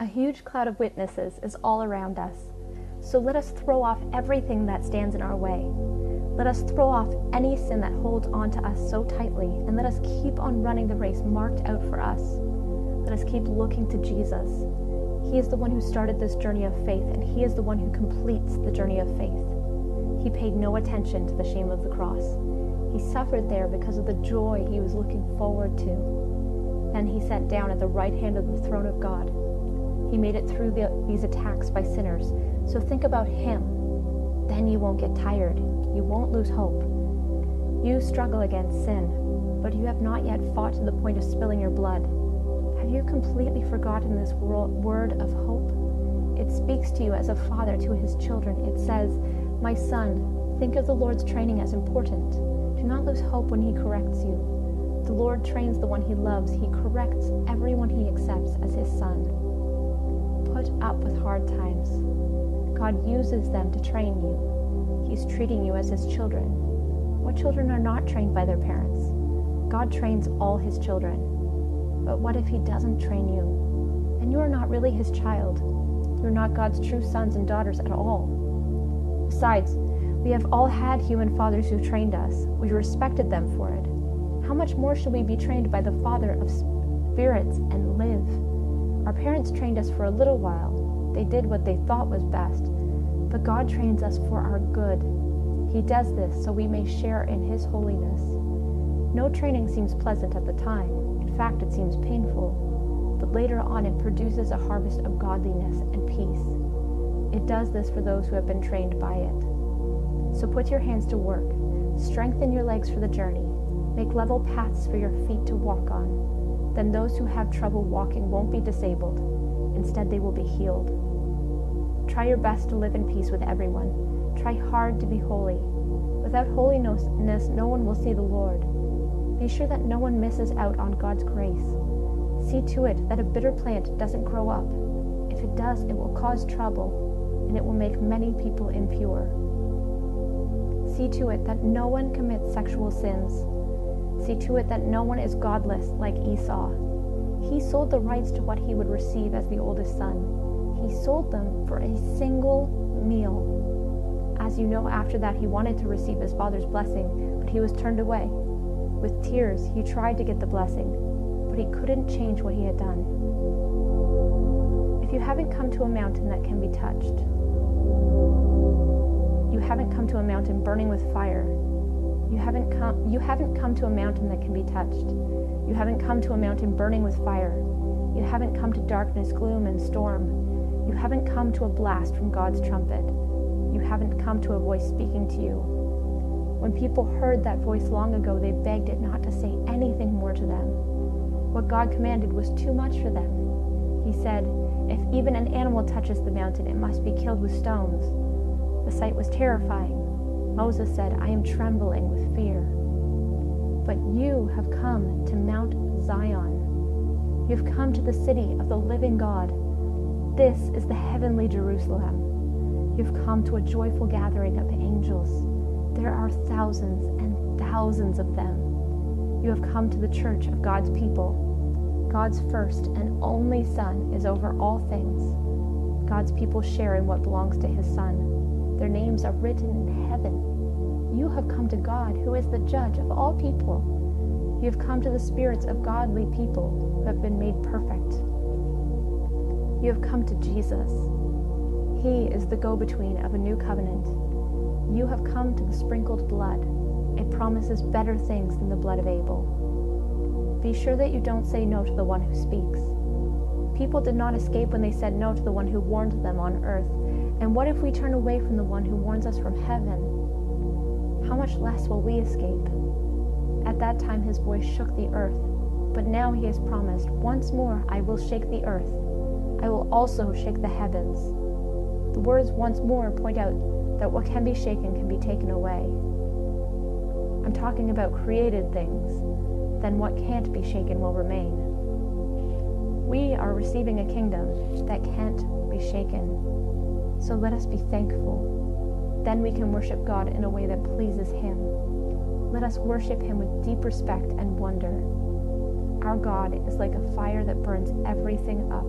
A huge cloud of witnesses is all around us. So let us throw off everything that stands in our way. Let us throw off any sin that holds on to us so tightly, and let us keep on running the race marked out for us. Let us keep looking to Jesus. He is the one who started this journey of faith, and He is the one who completes the journey of faith. He paid no attention to the shame of the cross. He suffered there because of the joy He was looking forward to. Then He sat down at the right hand of the throne of God. He made it through these attacks by sinners. So think about Him. Then you won't get tired. You won't lose hope. You struggle against sin, but you have not yet fought to the point of spilling your blood. Have you completely forgotten this word of hope? It speaks to you as a father to his children. It says, "My son, think of the Lord's training as important. Do not lose hope when He corrects you. The Lord trains the one He loves. He corrects everyone He accepts as His son." Put up with hard times. God uses them to train you. He's treating you as His children. What children are not trained by their parents? God trains all His children. But what if He doesn't train you? Then you are not really His child. You're not God's true sons and daughters at all. Besides, we have all had human fathers who trained us. We respected them for it. How much more should we be trained by the Father of spirits and live? Our parents trained us for a little while. They did what they thought was best. But God trains us for our good. He does this so we may share in His holiness. No training seems pleasant at the time. In fact, it seems painful. But later on, it produces a harvest of godliness and peace. It does this for those who have been trained by it. So put your hands to work. Strengthen your legs for the journey. Make level paths for your feet to walk on. Then those who have trouble walking won't be disabled. Instead, they will be healed. Try your best to live in peace with everyone. Try hard to be holy. Without holiness, no one will see the Lord. Be sure that no one misses out on God's grace. See to it that a bitter plant doesn't grow up. If it does, it will cause trouble, and it will make many people impure. See to it that no one commits sexual sins. See to it that no one is godless like Esau. He sold the rights to what he would receive as the oldest son. He sold them for a single meal. As you know, after that he wanted to receive his father's blessing, but he was turned away. With tears, he tried to get the blessing, but he couldn't change what he had done. If you haven't come to a mountain that can be touched, you haven't come to a mountain burning with fire. You haven't come to a mountain that can be touched. You haven't come to a mountain burning with fire. You haven't come to darkness, gloom, and storm. You haven't come to a blast from God's trumpet. You haven't come to a voice speaking to you. When people heard that voice long ago, they begged it not to say anything more to them. What God commanded was too much for them. He said, "If even an animal touches the mountain, it must be killed with stones." The sight was terrifying. Moses said, "I am trembling with fear." But you have come to Mount Zion. You have come to the city of the living God. This is the heavenly Jerusalem. You have come to a joyful gathering of angels. There are thousands and thousands of them. You have come to the church of God's people. God's first and only Son is over all things. God's people share in what belongs to His Son. Their names are written in heaven. You have come to God, who is the judge of all people. You have come to the spirits of godly people who have been made perfect. You have come to Jesus. He is the go-between of a new covenant. You have come to the sprinkled blood. It promises better things than the blood of Abel. Be sure that you don't say no to the one who speaks. People did not escape when they said no to the one who warned them on earth. And what if we turn away from the one who warns us from heaven? How much less will we escape? At that time his voice shook the earth, but now he has promised, "Once more I will shake the earth. I will also shake the heavens." The words "once more" point out that what can be shaken can be taken away. I'm talking about created things. Then what can't be shaken will remain. We are receiving a kingdom that can't be shaken. So let us be thankful. Then we can worship God in a way that pleases Him. Let us worship Him with deep respect and wonder. Our God is like a fire that burns everything up.